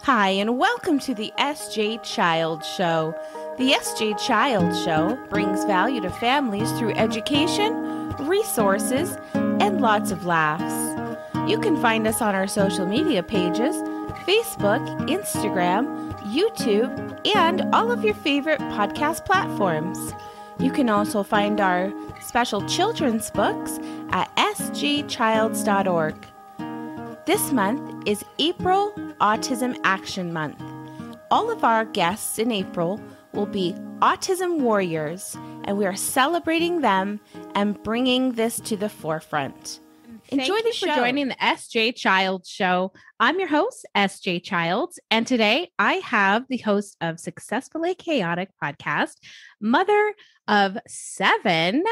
Hi, and welcome to the S.J. Child Show. The S.J. Child Show brings value to families through education, resources, and lots of laughs. You can find us on our social media pages, Facebook, Instagram, YouTube, and all of your favorite podcast platforms. You can also find our special children's books at sjchilds.org. This month is April Autism Action Month. All of our guests in April will be autism warriors, and we are celebrating them and bringing this to the forefront. Thank you for joining the S.J. Childs Show. I'm your host, S.J. Childs, and today I have the host of Successfully Chaotic podcast, mother of 7,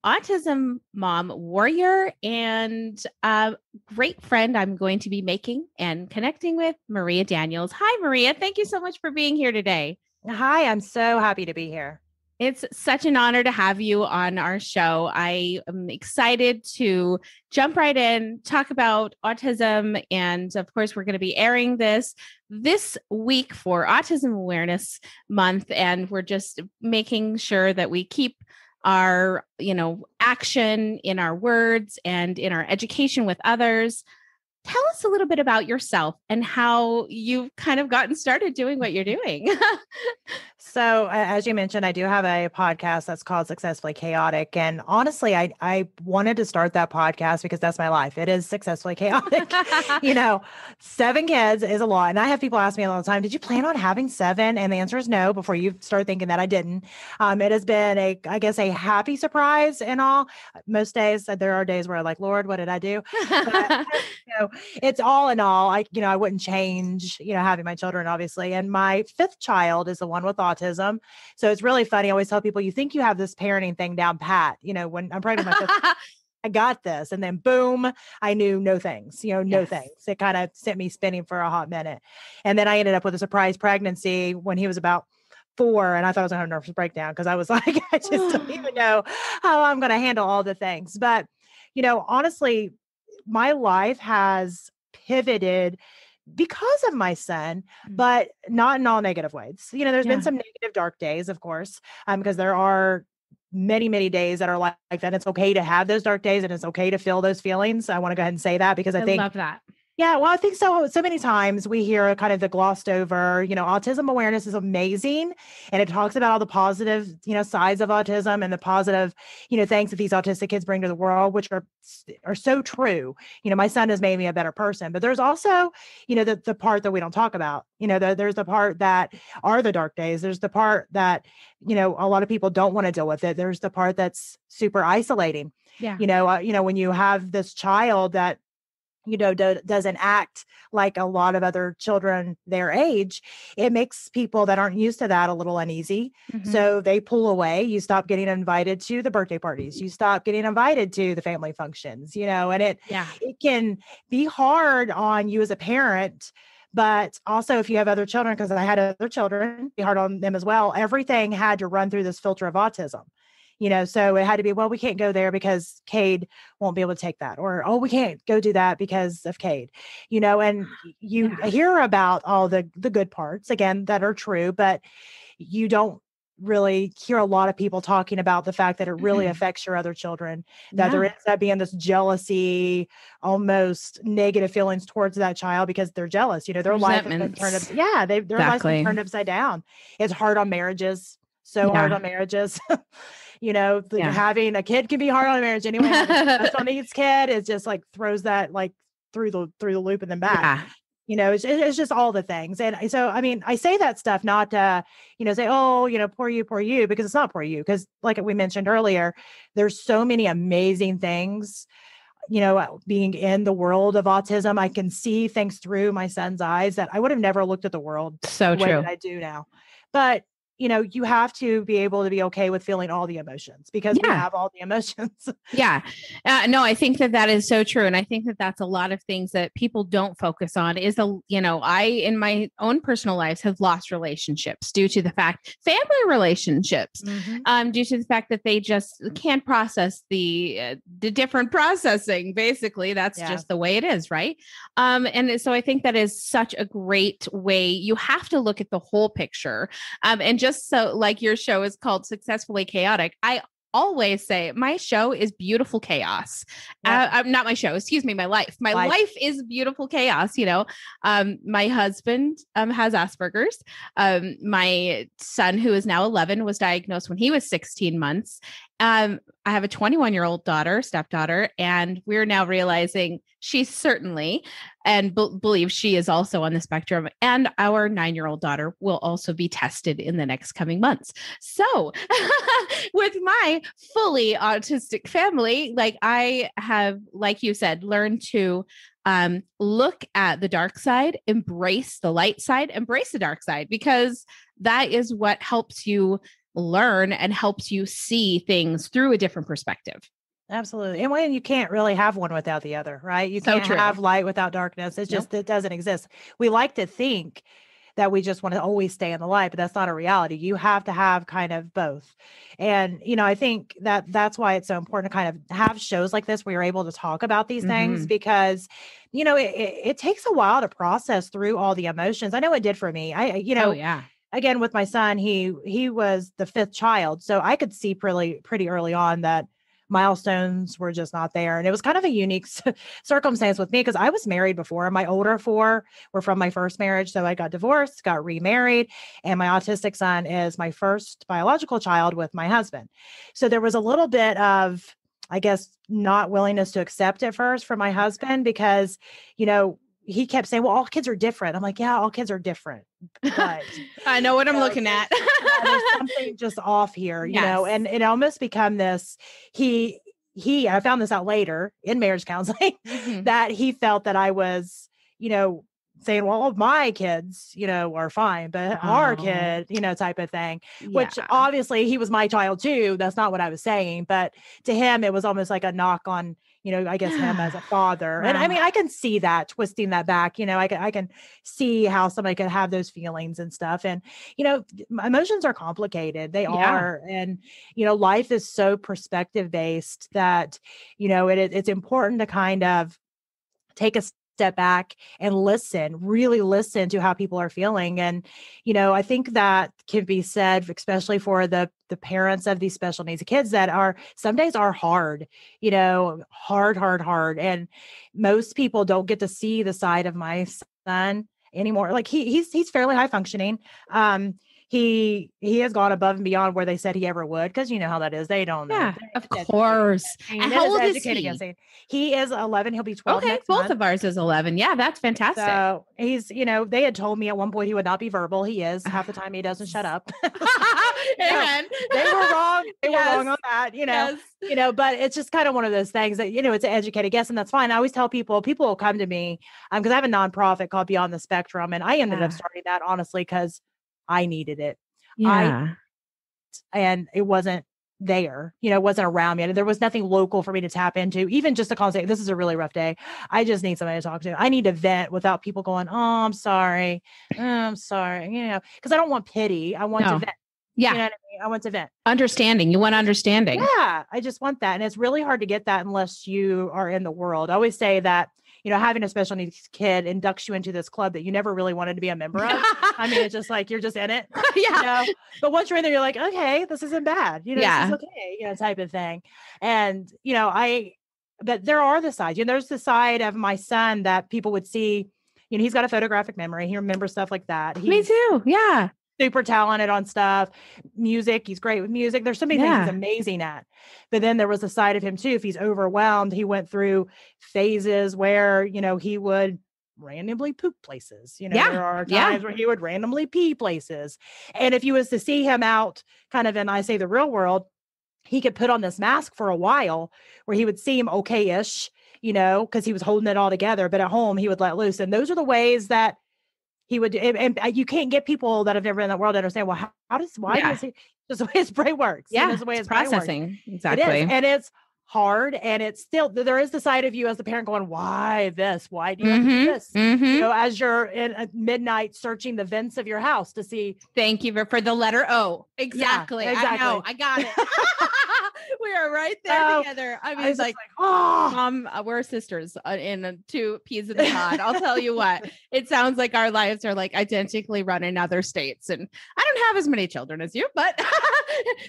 autism mom warrior, and a great friend I'm going to be making and connecting with, Maria Daniels. Hi, Maria. Thank you so much for being here today. Hi, I'm so happy to be here. It's such an honor to have you on our show. I am excited to jump right in, talk about autism. And of course, we're going to be airing this week for Autism Awareness Month. And we're just making sure that we keep our, action in our words and in our education with others. Tell us a little bit about yourself and how you've kind of gotten started doing what you're doing. So, as you mentioned, I do have a podcast that's called Successfully Chaotic. And honestly, I wanted to start that podcast because that's my life. It is successfully chaotic. 7 kids is a lot. And I have people ask me all the time, did you plan on having 7? And the answer is no, before you start thinking that I didn't. It has been a happy surprise and all. Most days, there are days where I'm like, Lord, what did I do? But, it's all in all, I wouldn't change, having my children, obviously. And my 5th child is the one with autism. So it's really funny. I always tell people, you think you have this parenting thing down pat, when I'm pregnant with my 5th, I got this. And then boom, I knew no things, no things. It kind of sent me spinning for a hot minute. And then I ended up with a surprise pregnancy when he was about 4. And I thought I was going to have a nervous breakdown because I was like, I just don't even know how I'm going to handle all the things. But, honestly, my life has pivoted because of my son, but not in all negative ways. There's been some negative dark days, of course, because there are many, many days that are like that. It's okay to have those dark days and it's okay to feel those feelings. I want to go ahead and say that because I think love that. Yeah, well, I think so. So many times we hear kind of the glossed over, autism awareness is amazing. And it talks about all the positive, sides of autism and the positive, things that these autistic kids bring to the world, which are so true. My son has made me a better person, but there's also, the part that we don't talk about, there's the part that are the dark days. There's the part that, a lot of people don't want to deal with it. There's the part that's super isolating. Yeah. When you have this child that, doesn't act like a lot of other children their age, it makes people that aren't used to that a little uneasy. Mm-hmm. So they pull away. You stop getting invited to the birthday parties. You stop getting invited to the family functions, and it can be hard on you as a parent. But also if you have other children, because I had other children, be hard on them as well. Everything had to run through this filter of autism. So it had to be, well, we can't go there because Cade won't be able to take that. Or, oh, we can't go do that because of Cade, and you hear about all the good parts, again, that are true, but you don't really hear a lot of people talking about the fact that it really affects your other children, that there ends up being this jealousy, almost negative feelings towards that child because they're jealous, their life has been turned their life's been turned upside down. It's hard on marriages. Hard on marriages. Having a kid can be hard on a marriage anyway. That's on each kid. It just like throws that like through the loop and then back. It's just all the things. And so, I say that stuff not to, say, oh, poor you, because it's not poor you. Because like we mentioned earlier, there's so many amazing things, being in the world of autism. I can see things through my son's eyes that I would have never looked at the world so the way true that I do now. But you have to be able to be okay with feeling all the emotions because we have all the emotions. Yeah. No, I think that is so true. And I think that that's a lot of things that people don't focus on is, I, in my own personal lives, have lost relationships due to the fact, family relationships, due to the fact that they just can't process the different processing. Basically, that's just the way it is. Right. And so I think that is such a great way. You have to look at the whole picture. And just so, like, your show is called Successfully Chaotic, I always say my show is beautiful chaos. Not my show, excuse me, my life. My life is beautiful chaos. My husband has Asperger's. My son, who is now 11, was diagnosed when he was 16 months. I have a 21-year-old stepdaughter, and we're now realizing she's certainly, and believe she is also on the spectrum. And our 9-year-old daughter will also be tested in the next coming months. So with my fully autistic family, I have, like you said, learned to look at the dark side, embrace the light side, embrace the dark side, because that is what helps you learn and helps you see things through a different perspective. Absolutely. And when you can't really have one without the other, right? You can't have light without darkness. It's just, it doesn't exist. We like to think that we just want to always stay in the light, but that's not a reality. You have to have kind of both. And, I think that's why it's so important to kind of have shows like this where you're able to talk about these things because, it takes a while to process through all the emotions. I know it did for me. Again, with my son, he was the 5th child. So I could see pretty early on that milestones were just not there. And it was kind of a unique circumstance with me because I was married before. My older 4 were from my first marriage. So I got divorced, got remarried, and my autistic son is my first biological child with my husband. So there was a little bit of, I guess, not willingness to accept at first from my husband because, he kept saying, well, all kids are different. I'm like, yeah, all kids are different. But I know what I'm looking at. There's something just off here, and it almost become this, I found this out later in marriage counseling that he felt that I was, saying, well, my kids, are fine, but our kid, type of thing, which obviously he was my child too. That's not what I was saying, but to him, it was almost like a knock on, I guess him as a father. And I mean, I can see that twisting that back, I can see how somebody could have those feelings and stuff. And, emotions are complicated. They are. And, life is so perspective based that, it's important to kind of take a step back and really listen to how people are feeling. And, I think that can be said, especially for the parents of these special needs kids that are some days are hard, hard. And most people don't get to see the side of my son anymore. Like he's fairly high functioning. He has gone above and beyond where they said he ever would. Cause you know how that is. They don't know. Yeah, of course. And how old is he? He is 11. He'll be 12 next both month. of ours is 11. Yeah, that's fantastic. So he's, they had told me at one point he would not be verbal. He is. Half the time he doesn't shut up. Amen. They were wrong. They were wrong on that, but it's just kind of one of those things that, it's an educated guess, and that's fine. I always tell people will come to me because I have a nonprofit called Beyond the Spectrum. And I ended up starting that honestly, because I needed it. Yeah. And it wasn't there, it wasn't around me. There was nothing local for me to tap into, even just to call and say, this is a really rough day. I just need somebody to talk to. I need to vent without people going, oh, I'm sorry. Because I don't want pity. I want to vent. Yeah. You know what I mean? I want to vent. Understanding. You want understanding. Yeah. I just want that. And it's really hard to get that unless you are in the world. I always say that, having a special needs kid inducts you into this club that you never really wanted to be a member of. I mean, it's just like, you're just in it. Yeah. But once you're in there, you're like, okay, this isn't bad. This is okay, type of thing. And, but there are the sides, there's the side of my son that people would see, he's got a photographic memory. He remembers stuff like that. Me too. Yeah. Super talented on stuff, music. He's great with music. There's so many things he's amazing at. But then there was a side of him too. If he's overwhelmed, he went through phases where, he would randomly poop places. There are times where he would randomly pee places. And if you was to see him out kind of in, I say, the real world, he could put on this mask for a while where he would seem okay-ish, because he was holding it all together. But at home, he would let loose. And those are the ways that he would, and you can't get people that have never been in that world to understand, well, why does he, just the way his brain works. Yeah. Just the way It's his brain works. processing. It is. Exactly. And it's hard. And it's still, there is the side of you as the parent going, why this? Why do you have to do this? You know, as you're in at midnight searching the vents of your house to see. Thank you for the letter O. Exactly. Yeah, exactly. I know. I got it. We are right there together. I mean, it's like, oh, Mom, we're sisters in two peas in a pod. I'll tell you what, it sounds like our lives are like identically run in other states. And I don't have as many children as you, but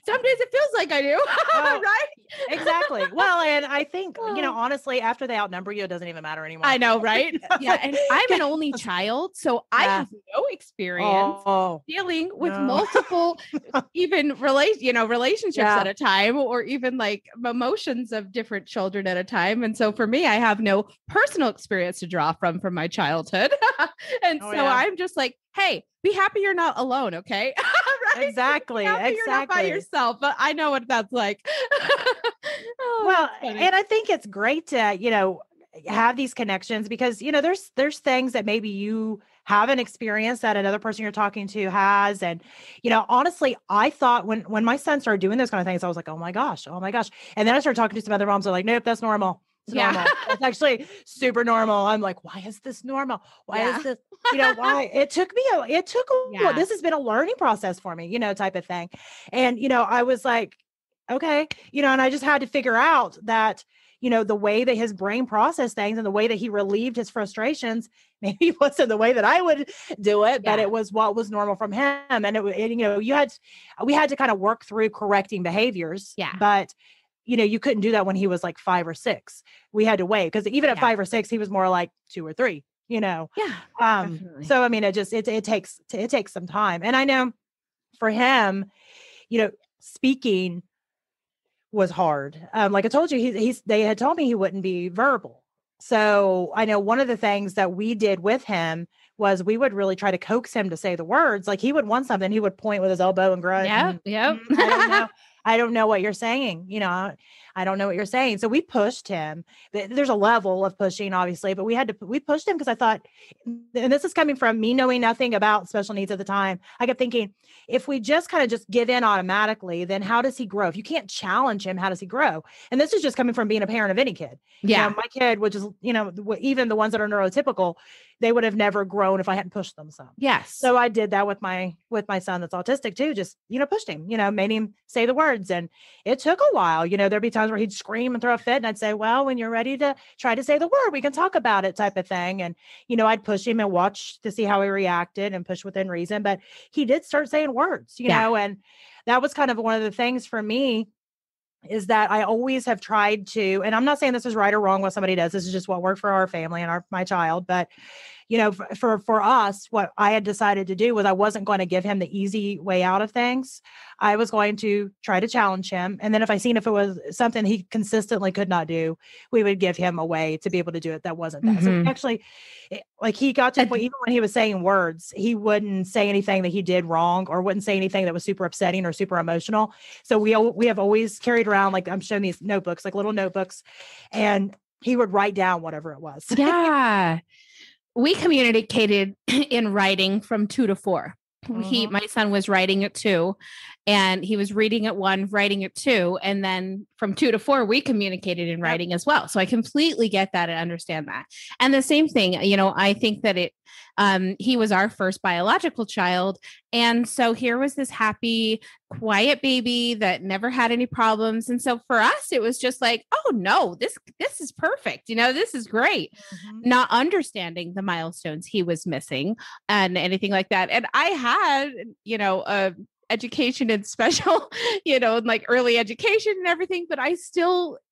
some days it feels like I do. Right? Exactly. Well, and I think, you know, honestly, after they outnumber you, it doesn't even matter anymore. I know, right? Yeah. And I'm an only child, so I have no experience dealing with multiple, even relationships at a time, or even like emotions of different children at a time. And so for me, I have no personal experience to draw from my childhood. And I'm just like, hey, be happy you're not alone. Okay. Right? Exactly. You're not by yourself, but I know what that's like. Well, and I think it's great to, you know, have these connections because, you know, there's things that maybe you haven't experienced that another person you're talking to has. And, you know, honestly, I thought when my son started doing those kind of things, I was like, oh my gosh. And then I started talking to some other moms. They're like, nope, that's normal. It's normal. It's actually super normal. I'm like, why is this normal? Why is this, you know, why? It took a this has been a learning process for me, you know, type of thing. And, you know, I was like, okay, you know, and I just had to figure out that, you know, the way that his brain processed things and the way that he relieved his frustrations, maybe wasn't the way that I would do it, but it was what was normal from him. And you know, we had to kind of work through correcting behaviors, but you know, you couldn't do that when he was like 5 or 6. We had to wait because even at 5 or 6, he was more like 2 or 3, you know? So, I mean, it takes some time. And I know for him, you know, speaking was hard. Like I told you, they had told me he wouldn't be verbal. So I know one of the things that we did with him was we would really try to coax him to say the words. Like he would want something, he would point with his elbow and grunt. I don't know what you're saying. You know, I don't know what you're saying. So we pushed him. There's a level of pushing, obviously, but we pushed him because I thought, and this is coming from me knowing nothing about special needs at the time. I kept thinking, if we just kind of just give in automatically, then how does he grow? If you can't challenge him, how does he grow? And this is just coming from being a parent of any kid. Yeah. You know, my kid, which is, you know, even the ones that are neurotypical, they would have never grown if I hadn't pushed them some. Yes. So I did that with my son that's autistic too. Just, you know, pushed him, you know, made him say the words. And it took a while. You know, there'd be times where he'd scream and throw a fit. And I'd say, well, when you're ready to try to say the word, we can talk about it, type of thing. And, you know, I'd push him and watch to see how he reacted and push within reason. But he did start saying words, you know, and that was kind of one of the things for me is that I always have tried to, and I'm not saying this is right or wrong what somebody does. This is just what worked for our family and my child. But, you know, for us, what I had decided to do was I wasn't going to give him the easy way out of things. I was going to try to challenge him. And then if it was something he consistently could not do, we would give him a way to be able to do it that wasn't that. So actually, like he got to the point, even when he was saying words, he wouldn't say anything that he did wrong or wouldn't say anything that was super upsetting or super emotional. So we have always carried around, like I'm showing these notebooks, like little notebooks, and he would write down whatever it was. Yeah. We communicated in writing from 2 to 4. My son was writing at 2 and he was reading at 1, writing at 2. And then from 2 to 4, we communicated in writing as well. So I completely get that and understand that. And the same thing, you know, I think that he was our first biological child. And so here was this happy, quiet baby that never had any problems. And so for us, it was just like, oh no, this is perfect. You know, this is great. Not understanding the milestones he was missing and anything like that. And I had, you know, education and special, you know, like early education and everything, but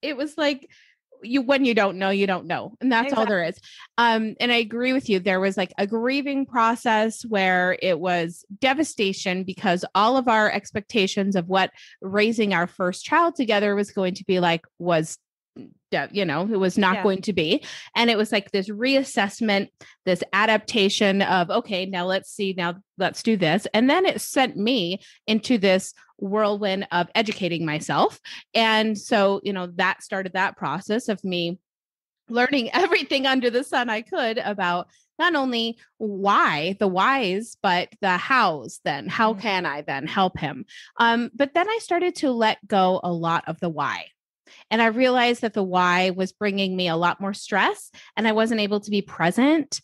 it was like, when you don't know, you don't know. And that's all there is. And I agree with you. There was like a grieving process where it was devastation because all of our expectations of what raising our first child together was going to be like was, you know, it was not going to be. And it was like this reassessment, this adaptation of, okay, now let's do this. And then it sent me into this whirlwind of educating myself. And so, you know, that started that process of me learning everything under the sun I could about not only the whys, but the hows. Then how can I then help him? But then I started to let go a lot of the why. And I realized that the why was bringing me a lot more stress, and I wasn't able to be present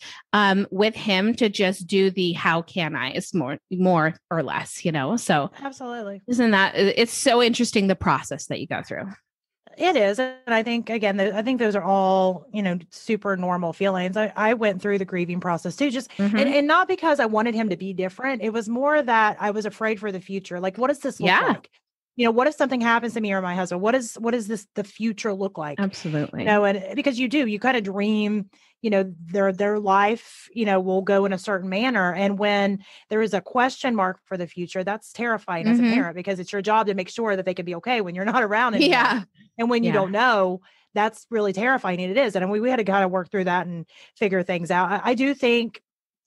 with him to just do the how can I is more or less, So Absolutely. isn't that, it's so interesting, the process that you go through. It is. And I think, again, I think those are all, super normal feelings. I went through the grieving process too, just, and not because I wanted him to be different. It was more that I was afraid for the future. Like, what does this look like? What if something happens to me or my husband? What is the future look like? Absolutely. And because you kind of dream, their life, will go in a certain manner. And when there is a question mark for the future, that's terrifying as a parent, because it's your job to make sure that they can be okay when you're not around anymore. Yeah. And when you don't know, that's really terrifying. And it is. And we had to kind of work through that and figure things out. I do think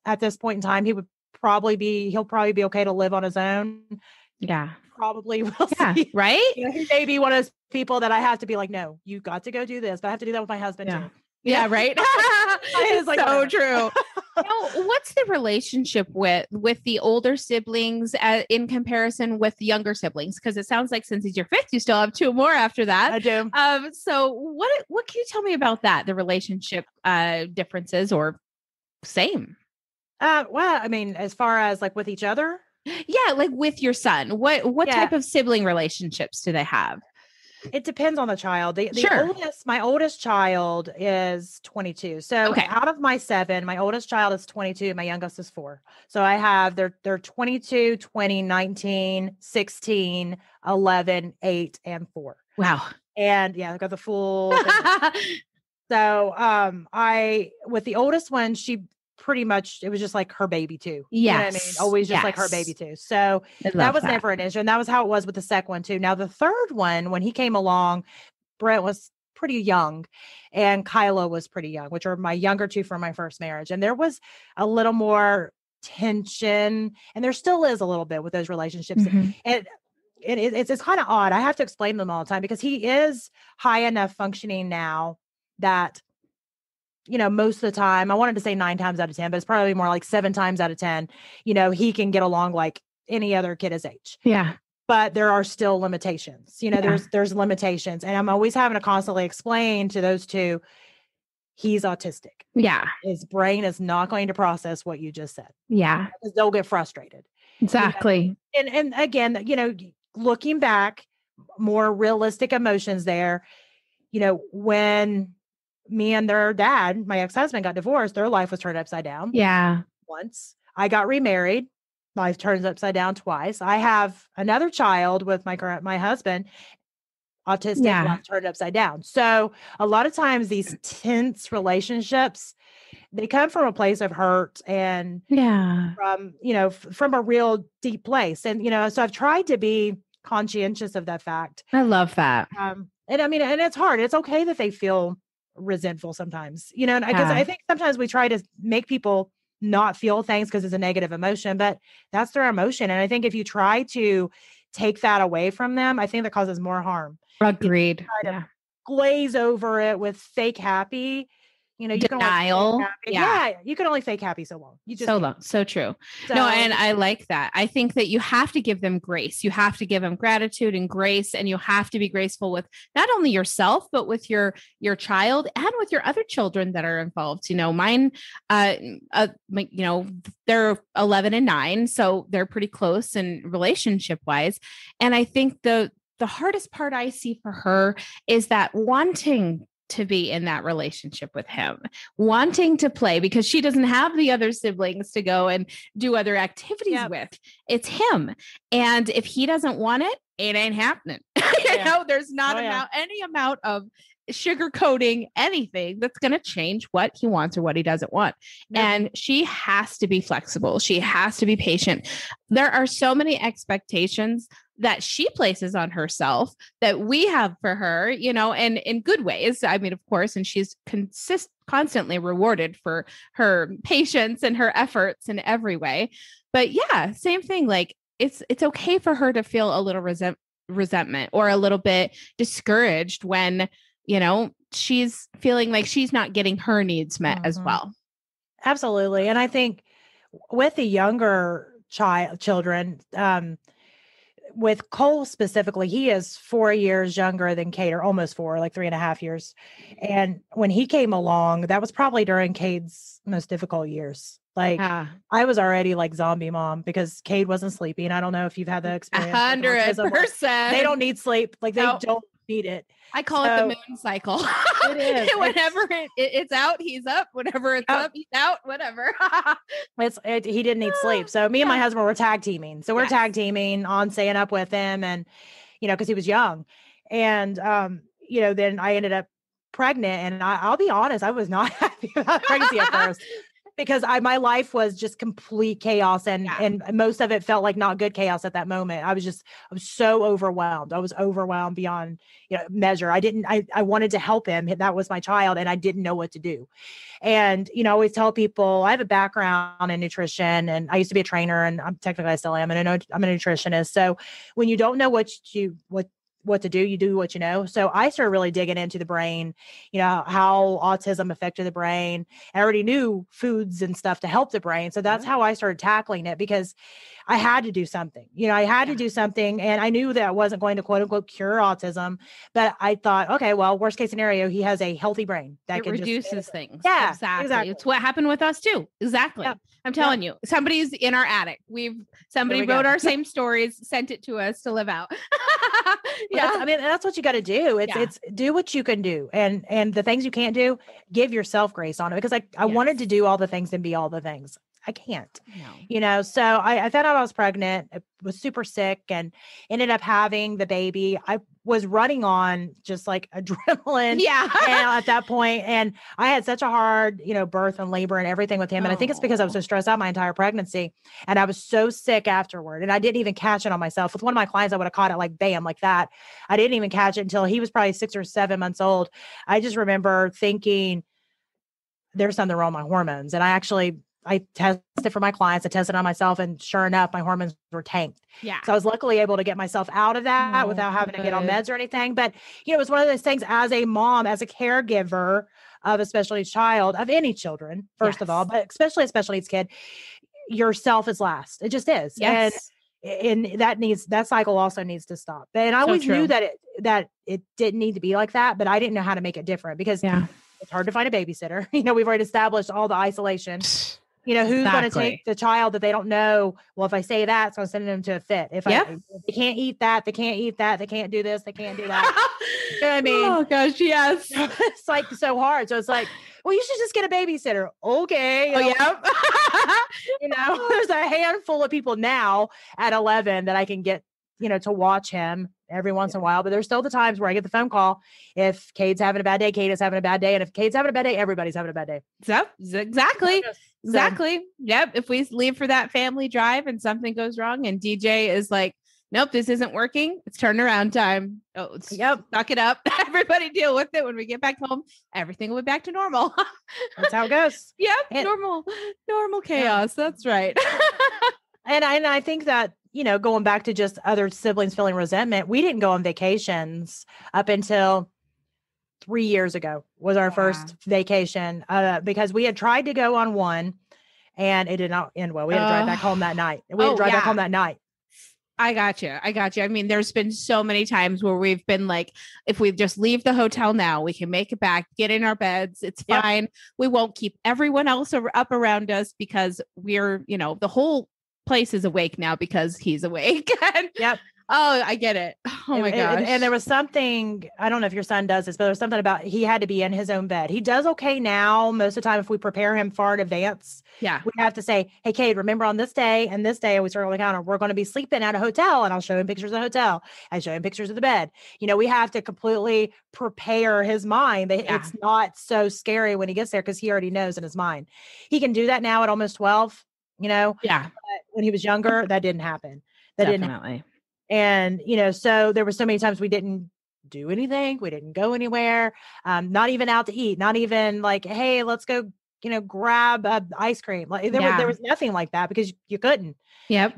at this point in time, he'll probably be okay to live on his own. Yeah. Probably will see. Right? He may be one of those people that I have to be like, no, you got to go do this, but I have to do that with my husband too. Yeah, right. It's like, so true. What's the relationship with the older siblings in comparison with the younger siblings? Because it sounds like since he's your fifth, you still have two more after that. I do. So what can you tell me about that? The relationship differences or same? Well, I mean, as far as like with each other. Yeah, like with your son. What type of sibling relationships do they have? It depends on the child. My oldest child is 22. So out of my 7, my oldest child is 22. My youngest is 4. So I have they're 22, 20, 19, 16, 11, 8, and 4. Wow. And I've got the full. So I with the oldest one, she pretty much, it was just like her baby too. Yes. You know what I mean? Always just like her baby too. So that was never an issue. And that was how it was with the second one too. Now the third one, when he came along, Brent was pretty young and Kyla was pretty young, which are my younger two from my first marriage. And there was a little more tension, and there still is a little bit with those relationships. And it's kind of odd. I have to explain them all the time because he is high enough functioning now that most of the time, I wanted to say 9 times out of 10, but it's probably more like 7 times out of 10, he can get along like any other kid his age. Yeah. But there are still limitations. There's limitations. And I'm always having to constantly explain to those two, he's autistic. Yeah. His brain is not going to process what you just said. Yeah. Because they'll get frustrated. Exactly. And again, looking back, more realistic emotions there, when me and their dad, my ex-husband, got divorced, their life was turned upside down. Yeah. Once. I got remarried, life turns upside down twice. I have another child with my husband, autistic, life turned upside down. So a lot of times these tense relationships, they come from a place of hurt and from, from a real deep place. And, so I've tried to be conscientious of that fact. I love that. And I mean, and it's hard. It's okay that they feel resentful sometimes, because I think sometimes we try to make people not feel things because it's a negative emotion, but that's their emotion. And I think if you try to take that away from them, I think that causes more harm. Agreed. Glaze over it with fake happy, denial. You can only fake happy so long. So true. No, and I like that. I think that you have to give them grace. You have to give them gratitude and grace, and you have to be graceful with not only yourself, but with your child and with your other children that are involved. Mine, they're 11 and 9, so they're pretty close in relationship wise. And I think the hardest part I see for her is that wanting to be in that relationship with him, wanting to play because she doesn't have the other siblings to go and do other activities with. It's him. And if he doesn't want it, it ain't happening. There's not any amount of sugarcoating anything that's going to change what he wants or what he doesn't want. Nope. And she has to be flexible. She has to be patient. There are so many expectations that she places on herself that we have for her, and in good ways. I mean, of course, and she's constantly rewarded for her patience and her efforts in every way. But same thing. Like it's okay for her to feel a little resentment or a little bit discouraged when she's feeling like she's not getting her needs met as well. Absolutely. And I think with the younger children, with Cole specifically, he is 4 years younger than Kate, or almost 4, like 3.5 years. And when he came along, that was probably during Cade's most difficult years. Like I was already like zombie mom because Cade wasn't sleeping. I don't know if you've had that experience. 100%. They don't need sleep. Like they don't need it. I call it the moon cycle. It is. Whenever it's out, he's up. Whenever it's up, he's out. Whatever. He didn't need sleep. So me and my husband were tag teaming. So we're tag teaming on staying up with him, and because he was young, and then I ended up pregnant, and I'll be honest, I was not happy about pregnancy at first. Because my life was just complete chaos, and most of it felt like not good chaos at that moment. I was so overwhelmed. I was overwhelmed beyond measure. I wanted to help him. That was my child, and I didn't know what to do. And I always tell people I have a background in nutrition, and I used to be a trainer, and I still am, and I'm a nutritionist. So when you don't know what to do, you do what you know. So I started really digging into the brain, how autism affected the brain. I already knew foods and stuff to help the brain. So that's how I started tackling it, because I had to do something. I had to do something, and I knew that I wasn't going to quote unquote cure autism, but I thought, okay, well, worst case scenario, he has a healthy brain that can reduces things. Yeah, exactly. It's what happened with us too. Exactly. Yep. I'm telling you, somebody's in our attic. Somebody wrote our same stories, sent it to us to live out. That's what you got to do. It's do what you can do, and the things you can't do, give yourself grace on it, because I wanted to do all the things and be all the things. I can't, so I found out I was pregnant. I was super sick and ended up having the baby. I was running on just like adrenaline at that point. And I had such a hard, birth and labor and everything with him. And I think it's because I was so stressed out my entire pregnancy, and I was so sick afterward, and I didn't even catch it on myself. With one of my clients, I would have caught it like bam, like that. I didn't even catch it until he was probably 6 or 7 months old. I just remember thinking there's something wrong with my hormones. And I tested for my clients. I tested on myself, and sure enough, my hormones were tanked. Yeah. So I was luckily able to get myself out of that without having to get on meds or anything. But, it was one of those things as a mom, as a caregiver of a special needs child, of any children, first of all, but especially a special needs kid, yourself is last. It just is. Yes. And that cycle also needs to stop. And I always knew that it didn't need to be like that, but I didn't know how to make it different, because it's hard to find a babysitter. We've already established all the isolation. Who's going to take the child that they don't know? Well, if I say that, it's going to send them to a fit. If they can't eat that, they can't eat that, they can't do this, they can't do that. You know what I mean? Oh gosh, yes. It's like so hard. So it's like, well, you should just get a babysitter. Okay. There's a handful of people now at 11 that I can get, to watch him every once in a while. But there's still the times where I get the phone call. If Cade's having a bad day, Cade is having a bad day. And if Cade's having a bad day, everybody's having a bad day. So exactly. Exactly. Yep. If we leave for that family drive and something goes wrong and DJ is like, nope, this isn't working, it's turnaround time. Oh, suck it up. Everybody deal with it. When we get back home, everything will be back to normal. That's how it goes. Yep. Normal chaos. That's right. And I think that, going back to just other siblings feeling resentment, we didn't go on vacations up until 3 years ago was our first vacation, because we had tried to go on one and it did not end well. We had to drive back home that night. Back home that night. I got you. I mean, there's been so many times where we've been like, if we just leave the hotel now, we can make it back, get in our beds. It's fine. We won't keep everyone else up around us, because we're, the whole place is awake now because he's awake. Oh, I get it. Oh my gosh. And there was something, I don't know if your son does this, but there was something about he had to be in his own bed. He does okay now. Most of the time, if we prepare him far in advance, we have to say, hey, Cade, remember on this day and this day, we start on the counter, we're going to be sleeping at a hotel, and I'll show him pictures of the hotel. I show him pictures of the bed. We have to completely prepare his mind. It's not so scary when he gets there, because he already knows in his mind. He can do that now at almost 12, But when he was younger, that didn't happen. Didn't happen. And, so there were so many times we didn't do anything. We didn't go anywhere. Not even out to eat, not even like, hey, let's go grab ice cream. Like there was nothing like that because you couldn't. Yep.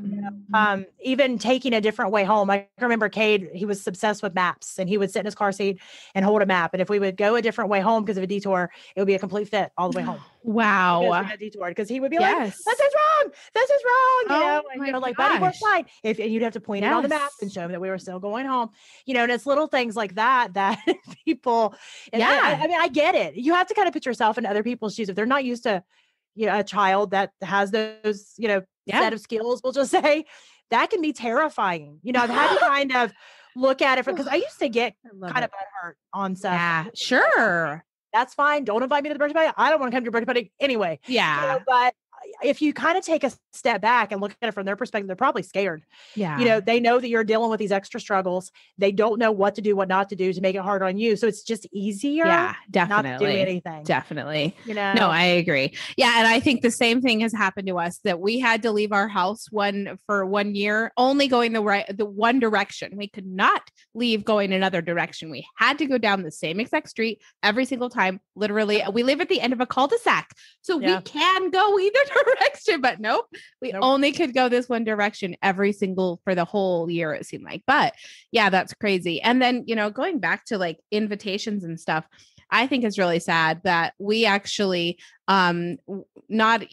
Even taking a different way home. I remember Cade, he was obsessed with maps, and he would sit in his car seat and hold a map. And if we would go a different way home because of a detour, it would be a complete fit all the way home. Wow. Because we had detoured, because he would be like, this is wrong. This is wrong. Like, buddy, we're fine. And you'd have to point it on the map and show him that we were still going home, and it's little things like that people, I mean, I get it. You have to kind of put yourself in other people's shoes. If they're not used to, a child that has those, set of skills, we'll just say, that can be terrifying. I've had to kind of look at it because I used to get kind of butthurt on stuff. Yeah, sure. That's fine. Don't invite me to the birthday party. I don't want to come to your birthday party anyway. Yeah. But if you kind of take a step back and look at it from their perspective, they're probably scared. Yeah. They know that you're dealing with these extra struggles. They don't know what to do, what not to do to make it hard on you. So it's just easier. Yeah, definitely. Not to do anything. Definitely. No, I agree. Yeah. And I think the same thing has happened to us, that we had to leave our house for 1 year, only going the one direction. We could not leave going another direction. We had to go down the same exact street every single time. Literally, we live at the end of a cul-de-sac. So we can go either direction, but nope, we only could go this one direction for the whole year, it seemed like. But yeah, that's crazy. And then, going back to like invitations and stuff, I think it's really sad that we actually, not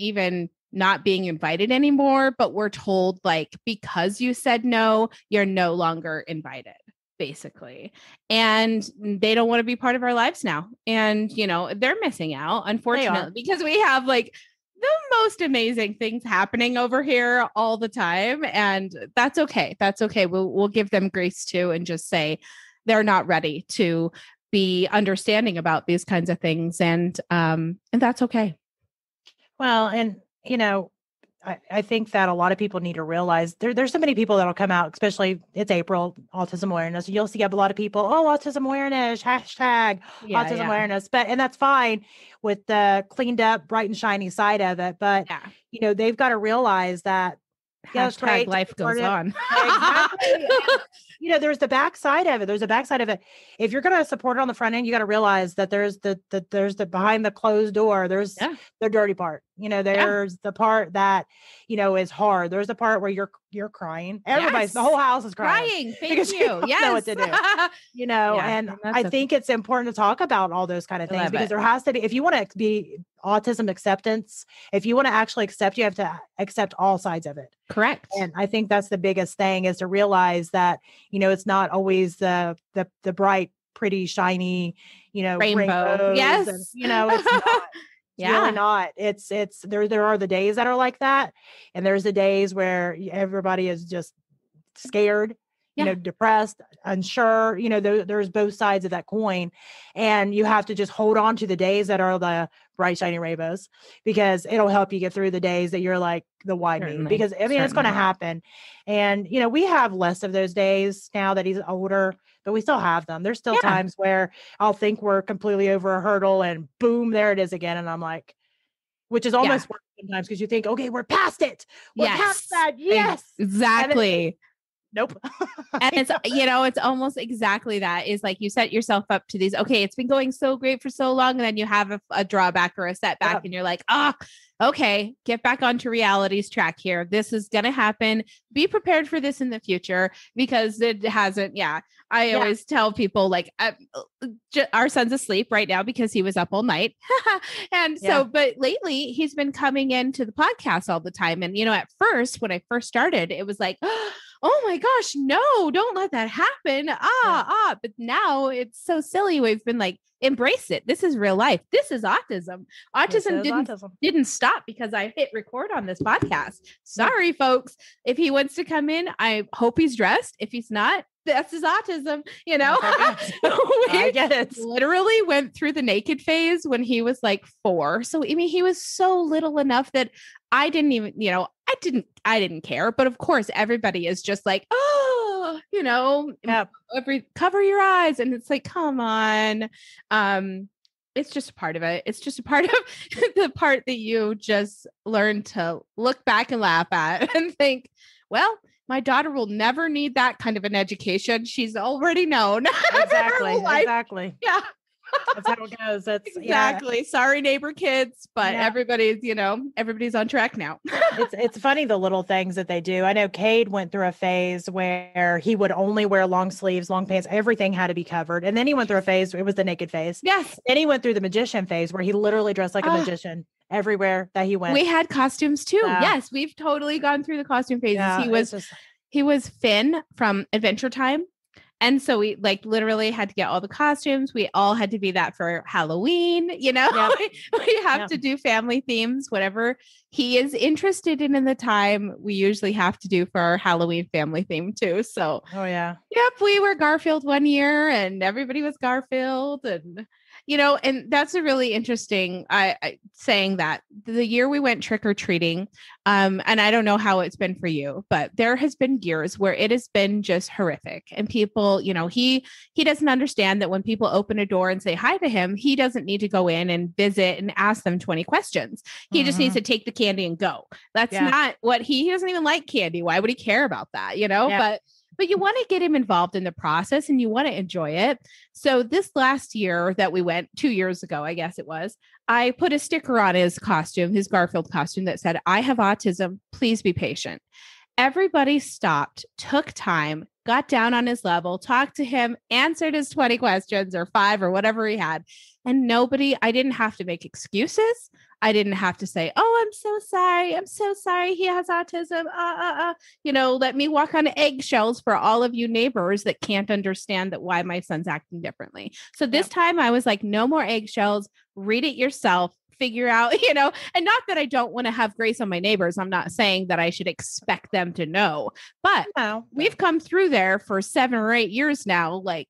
being invited anymore, but we're told, like, because you said no, you're no longer invited, basically. And they don't want to be part of our lives now. And, they're missing out, unfortunately, because we have like the most amazing things happening over here all the time. And that's okay. That's okay. We'll give them grace too, and just say they're not ready to be understanding about these kinds of things. And that's okay. Well, and, I think that a lot of people need to realize there's so many people that'll come out, especially it's April, autism awareness. You'll see a lot of people, autism awareness, hashtag autism awareness. And that's fine with the cleaned up, bright and shiny side of it. But, they've got to realize that hashtag life goes on. Exactly. There's the backside of it. There's a backside of it. If you're going to support it on the front end, you got to realize that there's the behind the closed door. There's the dirty part. There's the part that, is hard. There's the part where you're crying. The whole house is crying. Thank you. Don't know what to do. And I think it's important to talk about all those kind of things, because there has to be, if you want to be autism acceptance, if you want to actually accept, you have to accept all sides of it. Correct. And I think that's the biggest thing, is to realize that, it's not always the bright, pretty, shiny, rainbow. Yes. And, it's not. It's really not. It's there are the days that are like that. And there's the days where everybody is just scared, depressed, unsure, there's both sides of that coin. And you have to just hold on to the days that are the bright, shiny rainbows, because it'll help you get through the days that you're like, the why me? Because it's going to happen. And, we have less of those days now that he's older, but we still have them. There's still times where I'll think we're completely over a hurdle and boom, there it is again. And I'm like, which is almost worse sometimes, because you think, okay, we're past it. We're past that. Yes. Exactly. Nope. And it's, it's almost exactly that. Is like, you set yourself up to these, okay, it's been going so great for so long. And then you have a drawback or a setback and you're like, okay, get back onto reality's track here. This is going to happen. Be prepared for this in the future, because it hasn't. Yeah. I always tell people, like, our son's asleep right now because he was up all night. And so, but lately he's been coming into the podcast all the time. And, at first, when I first started, it was like, oh my gosh, no, don't let that happen. But now it's so silly. We've been like, embrace it. This is real life. This is autism. Autism didn't stop because I hit record on this podcast. Sorry, folks. If he wants to come in, I hope he's dressed. If he's not, that's his autism, I get it. Literally went through the naked phase when he was like 4. So, I mean, he was so little enough that I didn't even, I didn't care. But of course, everybody is just like, cover your eyes. And it's like, come on. It's just a part of it. It's just a part of the part that you just learn to look back and laugh at and think, well, my daughter will never need that kind of an education. She's already known. Exactly. Yeah. That's how it goes. That's Exactly. Sorry, neighbor kids, but Yeah. everybody's on track now. It's funny the little things that they do. I know Cade went through a phase where he would only wear long sleeves, long pants, everything had to be covered. And then he went through a phase, it was the naked phase. Yes. Then he went through the magician phase where he literally dressed like a magician everywhere that he went. We had costumes too. Yeah. Yes, we've totally gone through the costume phases. Yeah, He was Finn from Adventure Time. And so we like literally had to get all the costumes. We all had to be that for Halloween, you know. Yep. We have to do family themes, whatever he is interested in the time. We usually have to do for our Halloween family theme too. So, oh yeah. Yep, we were Garfield one year and everybody was Garfield and and that's a really interesting I saying that the year we went trick-or-treating, and I don't know how it's been for you, but there has been years where it has been just horrific. And people, he doesn't understand that when people open a door and say hi to him, he doesn't need to go in and visit and ask them 20 questions. He just needs to take the candy and go. That's not what he doesn't even like candy. Why would he care about that? But you want to get him involved in the process and you want to enjoy it. So this last year that we went 2 years ago, I guess it was, I put a sticker on his costume, his Garfield costume that said, "I have autism. Please be patient." Everybody stopped, took time, got down on his level, talked to him, answered his 20 questions or 5 or whatever he had. And I didn't have to make excuses. I didn't have to say, "Oh, I'm so sorry. I'm so sorry. He has autism. Let me walk on eggshells for all of you neighbors that can't understand that why my son's acting differently." So this time I was like, no more eggshells, read it yourself, figure out, and not that I don't want to have grace on my neighbors. I'm not saying that I should expect them to know, but we've come through there for 7 or 8 years now. Like,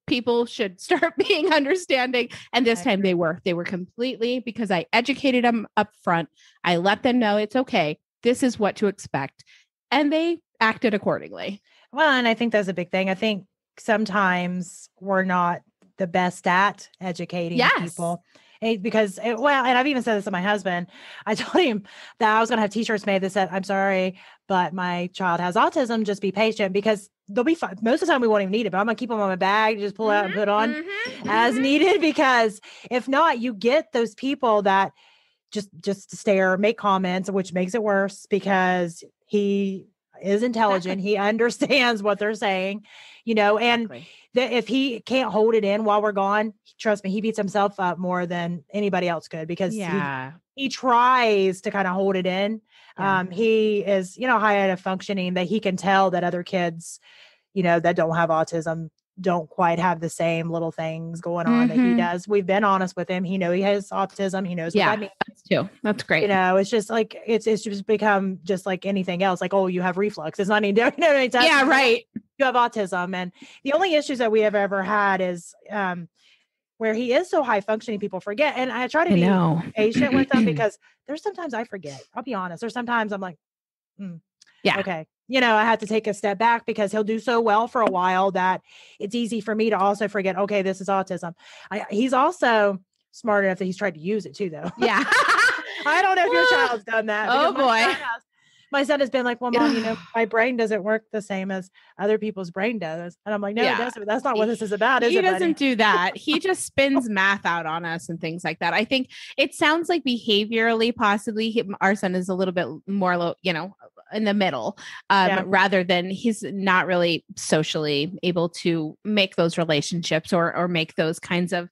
people should start being understanding. And this time they were completely, because I educated them up front. I let them know it's okay. This is what to expect. And they acted accordingly. Well, and I think that's a big thing. I think sometimes we're not the best at educating people. Because and I've even said this to my husband. I told him that I was going to have t-shirts made that said, "I'm sorry, but my child has autism. Just be patient," because they'll be fine. Most of the time we won't even need it, but I'm going to keep them on my bag, just pull out and put on as needed. Because if not, you get those people that just stare, make comments, which makes it worse because he is intelligent. He understands what they're saying, and if he can't hold it in while we're gone, trust me, he beats himself up more than anybody else could, because he tries to kind of hold it in. He is, high end of functioning, that he can tell that other kids, that don't have autism don't quite have the same little things going on that he does. We've been honest with him. He knows he has autism. He knows what that means. That's too. That's great. It's just like, it's just become just like anything else. Like, oh, you have reflux. It's not any, right. You have autism. And the only issues that we have ever had is, where he is so high functioning, people forget. And I try to be patient with them, because there's sometimes I forget. I'll be honest. There's sometimes I'm like, okay. I had to take a step back, because he'll do so well for a while that it's easy for me to also forget, okay, this is autism. He's also smart enough that he's tried to use it too, though. Yeah. I don't know if your child's done that. Oh boy. My son has been like, "Well, Mom, my brain doesn't work the same as other people's brain does." And I'm like, "No, it doesn't. That's not what this is about, is it?" He doesn't do that. He just spins math out on us and things like that. I think it sounds like behaviorally, possibly our son is a little bit more, in the middle, rather than he's not really socially able to make those relationships or make those kinds of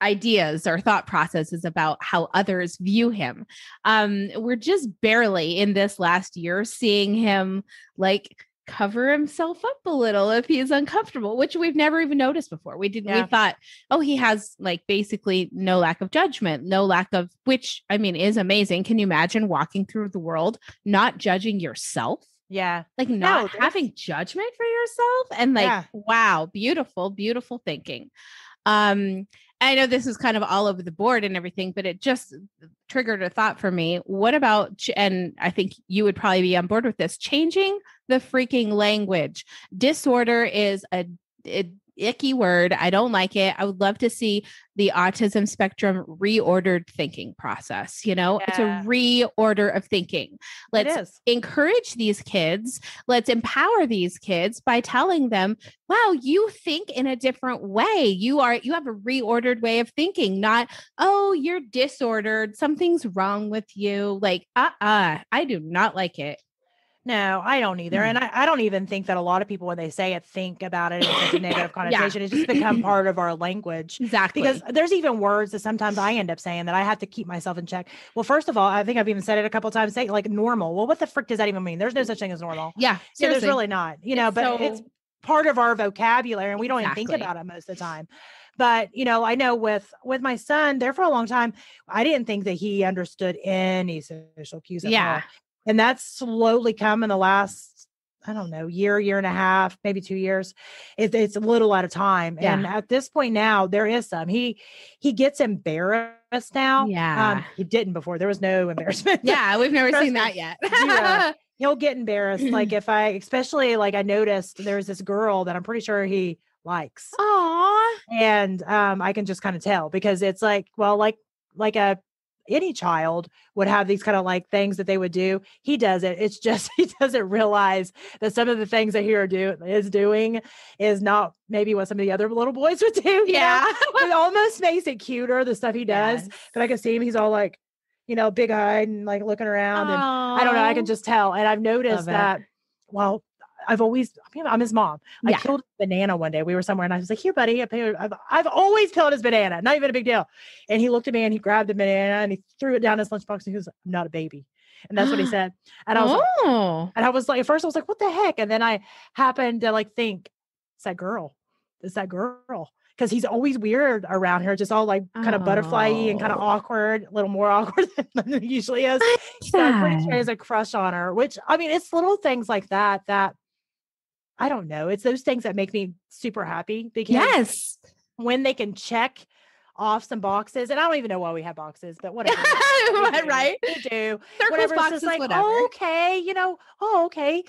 ideas or thought processes about how others view him. We're just barely in this last year seeing him like cover himself up a little if he's uncomfortable, which we've never even noticed before. We thought, oh, he has like basically no lack of judgment, no lack of, which I mean is amazing. Can you imagine walking through the world not judging yourself? Yeah. Like not having judgment for yourself, and like, wow, beautiful, beautiful thinking. I know this is kind of all over the board and everything, but it just triggered a thought for me. What about, and I think you would probably be on board with this, changing the freaking language. Disorder is icky word. I don't like it. I would love to see the autism spectrum reordered thinking process. It's a reorder of thinking. Let's encourage these kids. Let's empower these kids by telling them, wow, you think in a different way. You have a reordered way of thinking, not, oh, you're disordered. Something's wrong with you. Like, I do not like it. No, I don't either. And I don't even think that a lot of people, when they say it, think about it in such a negative connotation. It's just become part of our language. Exactly. Because there's even words that sometimes I end up saying that I have to keep myself in check. Well, first of all, I think I've even said it a couple of times, say like normal. Well, what the frick does that even mean? There's no such thing as normal. Yeah. So there's really not, but it's part of our vocabulary and we don't even think about it most of the time. But, I know with my son there for a long time, I didn't think that he understood any social cues at all. And that's slowly come in the last, I don't know, year and a half, maybe 2 years. It's a little at a time. Yeah. And at this point now, there is some. He gets embarrassed now. Yeah. He didn't before. There was no embarrassment. Yeah, we've never seen that yet. He'll get embarrassed. Like especially like I noticed there's this girl that I'm pretty sure he likes. Aww. And I can just kind of tell because it's like, well, like any child would have these kind of like things that they would do. He does it. It's just, he doesn't realize that some of the things that he is doing is not maybe what some of the other little boys would do. Yeah. It almost makes it cuter, the stuff he does. Yes. But I can see him. He's all like, big eyed and like looking around. And I don't know. I can just tell. And I've noticed that, well, I'm his mom. I killed a banana one day. We were somewhere and I was like, here, buddy, I've always killed his banana. Not even a big deal. And he looked at me and he grabbed the banana and he threw it down his lunchbox and he was like, I'm not a baby. And that's what he said. And I was like, at first I was like, what the heck? And then I happened to like think, it's that girl. Cause he's always weird around her, just all like kind of butterfly-y and kind of awkward, a little more awkward than he usually is. So I'm pretty sure he has a crush on her, which I mean, it's little things like that I don't know. It's those things that make me super happy because when they can check off some boxes, and I don't even know why we have boxes, but whatever. Right? We do. Circles, boxes, like, whatever. Oh, okay. Okay.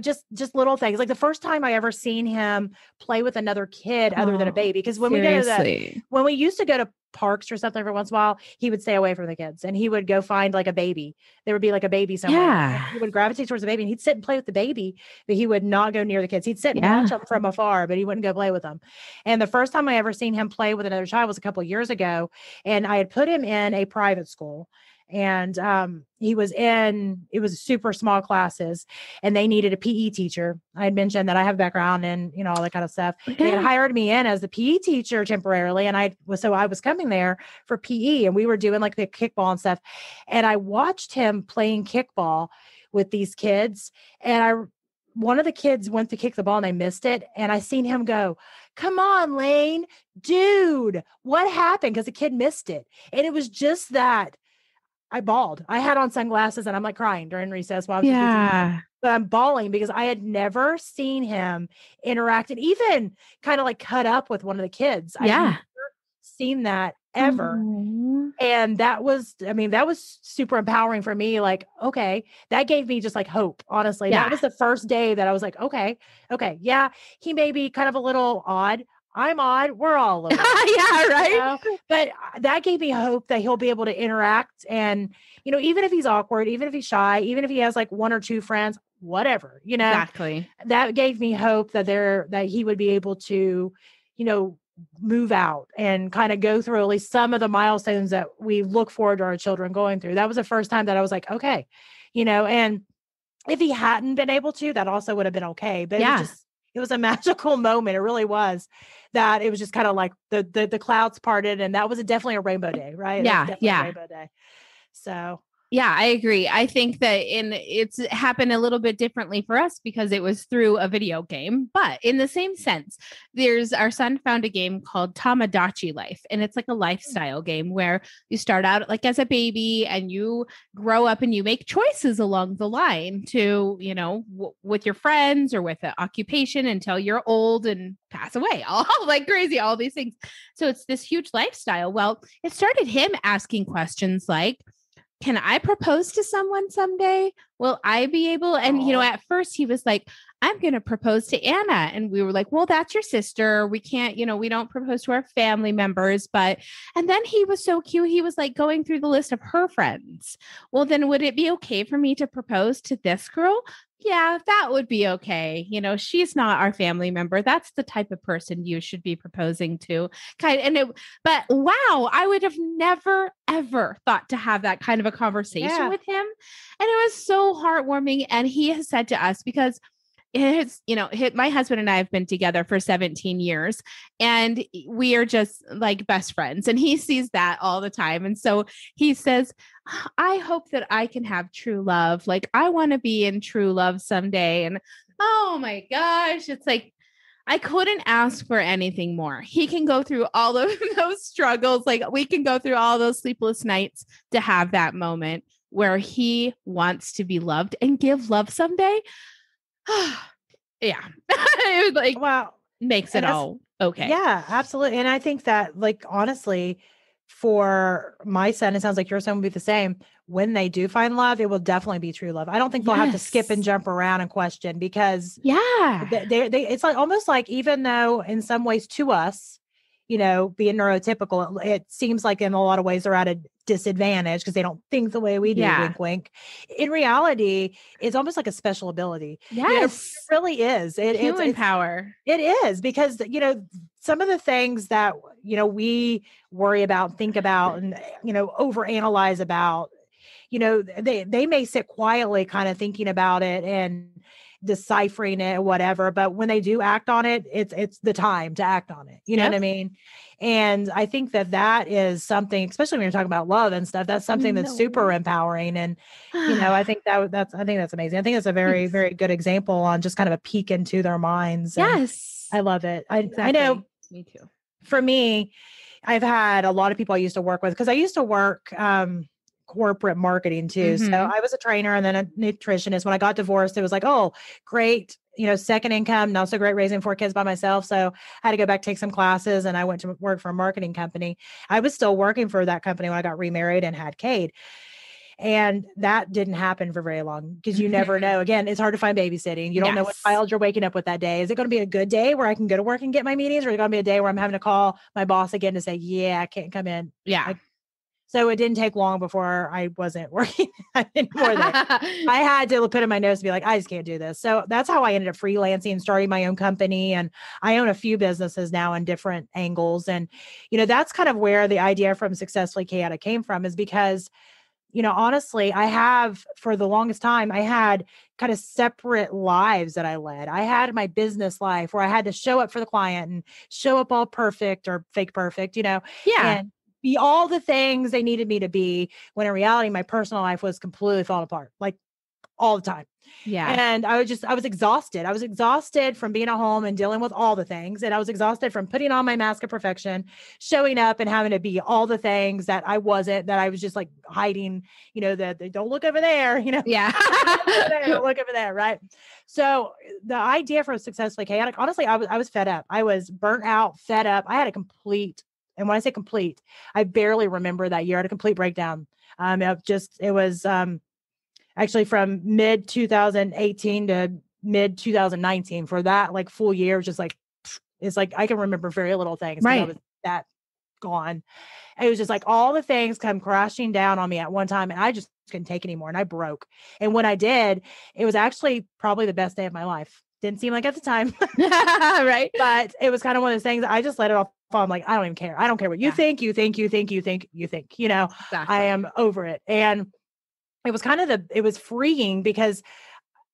Just little things. Like the first time I ever seen him play with another kid other than a baby. Because when we used to go to parks or something every once in a while, he would stay away from the kids and he would go find like a baby. There would be like a baby somewhere. Yeah. He would gravitate towards the baby and he'd sit and play with the baby, but he would not go near the kids. He'd sit and watch them from afar, but he wouldn't go play with them. And the first time I ever seen him play with another child was a couple of years ago. And I had put him in a private school. And it was super small classes and they needed a PE teacher. I had mentioned that I have background in, all that kind of stuff. Okay. They had hired me in as the PE teacher temporarily. And I was coming there for PE and we were doing like the kickball and stuff. And I watched him playing kickball with these kids. And one of the kids went to kick the ball and they missed it. And I seen him go, come on, Lane, dude, what happened? Because the kid missed it. And it was just that. I bawled. I had on sunglasses and I'm like crying during recess while I was but I'm bawling because I had never seen him interact and even kind of like cut up with one of the kids. I've never seen that ever. Mm-hmm. And that was super empowering for me. Like, okay, that gave me just like hope, honestly. That was the first day that I was like, okay. Yeah, he may be kind of a little odd. I'm odd. We're all a little right. But that gave me hope that he'll be able to interact. And, even if he's awkward, even if he's shy, even if he has like one or two friends, whatever, Exactly. That gave me hope that he would be able to, move out and kind of go through at least some of the milestones that we look forward to our children going through. That was the first time that I was like, okay, and if he hadn't been able to, that also would have been okay. But it was a magical moment. It really was that it was just kind of like the clouds parted and that was definitely a rainbow day, right? A rainbow day. So yeah, I agree. I think that it's happened a little bit differently for us because it was through a video game, but in the same sense, our son found a game called Tamagotchi Life. And it's like a lifestyle game where you start out like as a baby and you grow up and you make choices along the line to, with your friends or with an occupation until you're old and pass away, all like crazy, all these things. So it's this huge lifestyle. Well, it started him asking questions like, can I propose to someone someday? Will I be able? And, at first he was like, I'm going to propose to Anna. And we were like, well, that's your sister. We can't, we don't propose to our family members. And then he was so cute. He was like going through the list of her friends. Well, then would it be okay for me to propose to this girl? Yeah, that would be okay. She's not our family member. That's the type of person you should be proposing to. But wow, I would have never, ever thought to have that kind of a conversation with him. And it was so heartwarming. And he has said to us, because my husband and I have been together for 17 years and we are just like best friends. And he sees that all the time. And so he says, I hope that I can have true love. Like, I want to be in true love someday. And oh my gosh, it's like, I couldn't ask for anything more. He can go through all of those struggles. Like, we can go through all those sleepless nights to have that moment where he wants to be loved and give love someday. Yeah. It was like, wow, makes it all okay. Yeah, absolutely. And I think that, like, honestly, for my son, it sounds like your son will be the same. When they do find love, it will definitely be true love. I don't think they'll have to skip and jump around and question, because they it's like almost like, even though in some ways to us, being neurotypical, it seems like in a lot of ways they're at a disadvantage because they don't think the way we do, wink, wink. In reality, it's almost like a special ability. Yes. It really is. Human power. It is, because, some of the things that, we worry about, think about, and, overanalyze about, they may sit quietly kind of thinking about it and deciphering it or whatever, but when they do act on it, it's the time to act on it. You know what I mean? And I think that is something, especially when you're talking about love and stuff, that's something that's super empowering. And, I think that's amazing. I think it's a very, very good example on just kind of a peek into their minds. Yes. I love it. Exactly. I know. Me too. For me, I've had a lot of people I used to work with, because I used to work, corporate marketing too. So I was a trainer and then a nutritionist. When I got divorced, it was like, oh, great, second income, not so great raising 4 kids by myself. So I had to go back, take some classes, and I went to work for a marketing company. I was still working for that company when I got remarried and had Cade. And that didn't happen for very long, because you never know. Again, it's hard to find babysitting. You don't know what child you're waking up with that day. Is it going to be a good day where I can go to work and get my meetings, or is it going to be a day where I'm having to call my boss again to say, yeah, I can't come in? Yeah. So it didn't take long before I wasn't working anymore. I had to put in my notes to be like, I just can't do this. So that's how I ended up freelancing and starting my own company. And I own a few businesses now in different angles. And, that's kind of where the idea from Successfully Chaotic came from, is because, honestly, I have, for the longest time, I had kind of separate lives that I led. I had my business life where I had to show up for the client and show up all perfect or fake perfect, and be all the things they needed me to be, when in reality, my personal life was completely falling apart, like all the time. Yeah. And I was exhausted. I was exhausted from being at home and dealing with all the things. And I was exhausted from putting on my mask of perfection, showing up and having to be all the things that I wasn't, that I was just like hiding, that they don't look over there, Yeah. don't look over there. Right. So the idea for Successfully Chaotic, honestly, I was fed up. I was burnt out, fed up. I had a complete, and when I say complete, I barely remember that year. I had a complete breakdown. It was actually from mid 2018 to mid 2019, for that like full year. Just like, it's like, I can remember very little things. Right. I was that gone. It was just like all the things come crashing down on me at one time, and I just couldn't take anymore. And I broke. And when I did, it was actually probably the best day of my life. Didn't seem like at the time. Right. But it was kind of one of those things. I just let it off. I'm like, I don't even care. I don't care what you think. Exactly. I am over it. And it was kind of it was freeing, because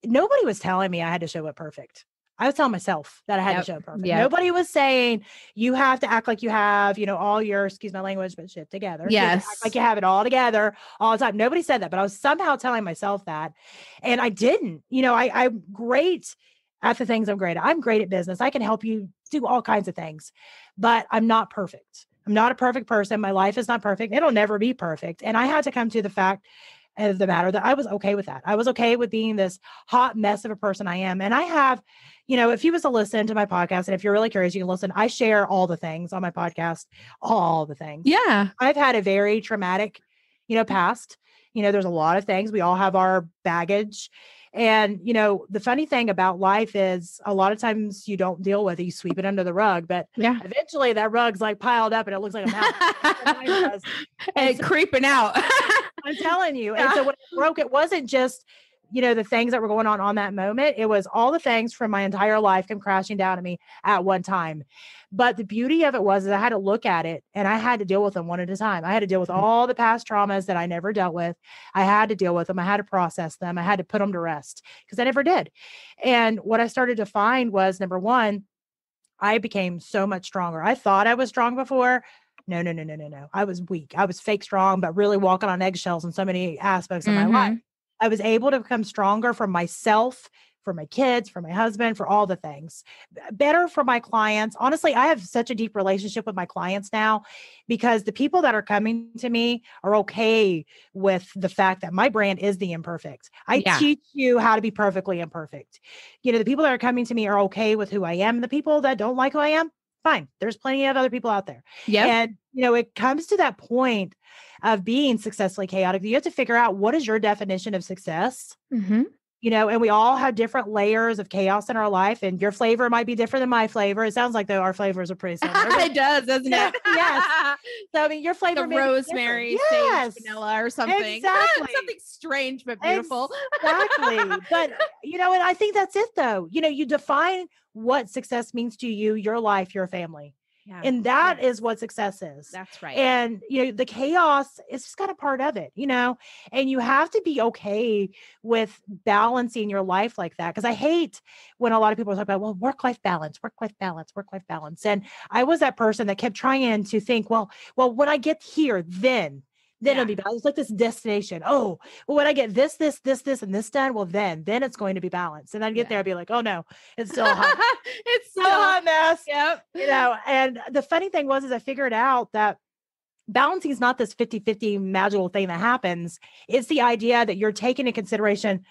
nobody was telling me I had to show up perfect. I was telling myself that I had to show up perfect. Nobody was saying you have to act like you have, all your, excuse my language, but shit together. Yes. Act like you have it all together all the time. Nobody said that, but I was somehow telling myself that. And I didn't. I'm great at the things I'm great at. I'm great at business. I can help you do all kinds of things, but I'm not perfect. I'm not a perfect person. My life is not perfect. It'll never be perfect. And I had to come to the fact of the matter that I was okay with that. I was okay with being this hot mess of a person I am. And I have, if you was to listen to my podcast, and if you're really curious, you can listen. I share all the things on my podcast, all the things. Yeah. I've had a very traumatic, past. There's a lot of things. We all have our baggage. And, the funny thing about life is a lot of times you don't deal with it, you sweep it under the rug, but eventually that rug's like piled up and it looks like a mountain. And creeping out. I'm telling you. And so when it broke, it wasn't just, the things that were going on that moment. It was all the things from my entire life come crashing down to me at one time. But the beauty of it was that I had to look at it and I had to deal with them one at a time. I had to deal with all the past traumas that I never dealt with. I had to deal with them. I had to process them. I had to put them to rest because I never did. And what I started to find was, number one, I became so much stronger. I thought I was strong before. No. I was weak. I was fake strong, but really walking on eggshells in so many aspects of my life. I was able to become stronger for myself, for my kids, for my husband, for all the things. Better for my clients. Honestly, I have such a deep relationship with my clients now because the people that are coming to me are okay with the fact that my brand is the imperfect. I teach you how to be perfectly imperfect. The people that are coming to me are okay with who I am. The people that don't like who I am, fine. There's plenty of other people out there. Yeah. And, it comes to that point of being successfully chaotic. You have to figure out what is your definition of success. And we all have different layers of chaos in our life, and your flavor might be different than my flavor. It sounds like though our flavors are pretty similar. It does, doesn't it? Yes. So your flavor, the rosemary, sage, vanilla, or something. Exactly. Something strange but beautiful. Exactly. But and I think that's it though. You define what success means to you, your life, your family. Yeah. And that is what success is. That's right. And, the chaos is just kind of part of it, and you have to be okay with balancing your life like that. Cause I hate when a lot of people talk about, well, work-life balance. And I was that person that kept trying to think, well, when I get here, then it'll be balanced. It's like this destination. Oh, well, when I get this, and this done, well, then it's going to be balanced. And I'd get there and be like, oh no, it's still a hot, it's still a hot mess. Yep. And the funny thing was, I figured out that balancing is not this 50-50 magical thing that happens. It's the idea that you're taking into consideration,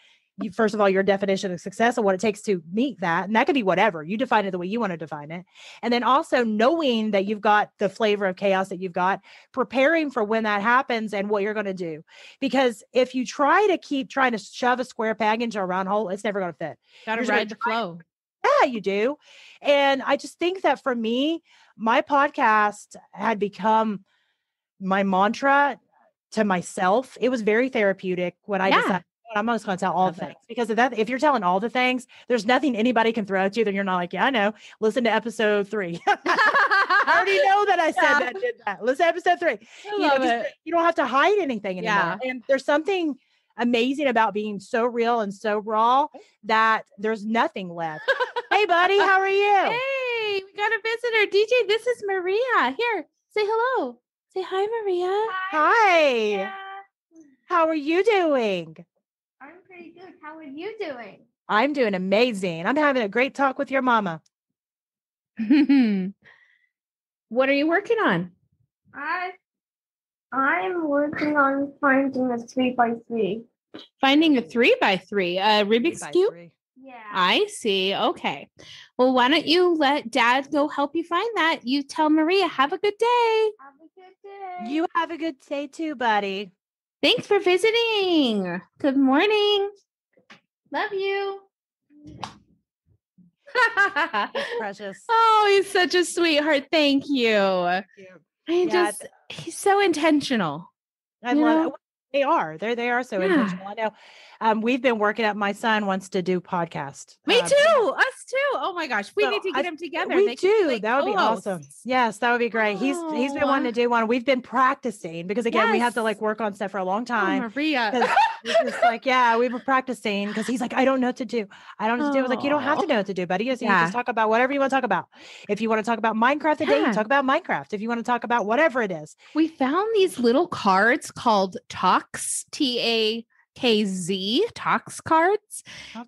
first of all, your definition of success and what it takes to meet that. And that could be whatever. You define it the way you want to define it. And then also knowing that you've got the flavor of chaos that you've got, preparing for when that happens and what you're going to do. Because if you try to keep trying to shove a square peg into a round hole, it's never going to fit. Got to ride the flow. Yeah, you do. And I just think that for me, my podcast had become my mantra to myself. It was very therapeutic when I decided, I'm just going to tell all the things, because of that, if you're telling all the things, there's nothing anybody can throw at you that you're not like, yeah, I know. Listen to episode 3. I already know that I said that, did that. Listen to episode 3. You don't have to hide anything anymore. Yeah. And there's something amazing about being so real and so raw that there's nothing left. Hey, buddy, how are you? Hey, we got a visitor. DJ, this is Maria. Here, say hello. Say hi, Maria. Hi. Yeah. How are you doing? I'm pretty good. How are you doing? I'm doing amazing. I'm having a great talk with your mama. What are you working on? I'm working on finding a 3x3. Finding a 3x3, Rubik's Cube? Yeah. I see. Okay. Well, why don't you let Dad go help you find that? You tell Maria, have a good day. Have a good day. You have a good day too, buddy. Thanks for visiting. Good morning. Love you. Precious. Oh, he's such a sweetheart. Thank you. He's so intentional. I love it. They are. They are so intentional. I know. We've been working up. My son wants to do podcast. Me too. Us too. Oh my gosh. We need to get them together. We do. That would be awesome. Yes, that would be great. He's been wanting to do one. We've been practicing because again, we have to work on stuff for a long time. Oh, Maria. It's we were practicing because he's like, I don't know what to do. I don't know what to do. I was like, you don't have to know what to do, buddy. You just talk about whatever you want to talk about. If you want to talk about Minecraft today, you talk about Minecraft. If you want to talk about whatever it is. We found these little cards called Talks, TAKZ, Talks cards.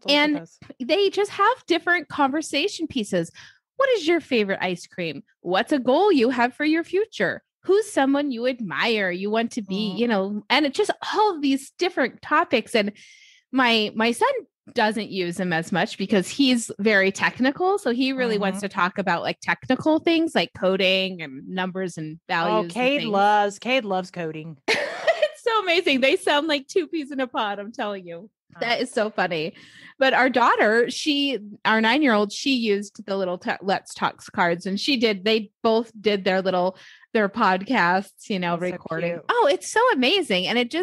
And they just have different conversation pieces. What is your favorite ice cream? What's a goal you have for your future? Who's someone you admire, you want to be, and it's just all of these different topics. And my son doesn't use them as much because he's very technical. So he really wants to talk about technical things like coding and numbers and values. Oh, Cade loves coding. It's So amazing. They sound like two peas in a pod. I'm telling you. That is so funny. But our daughter, our 9-year-old, she used the little Let's Talk cards, and they both did their podcasts, That's recording. so cute. Oh, it's so amazing. And it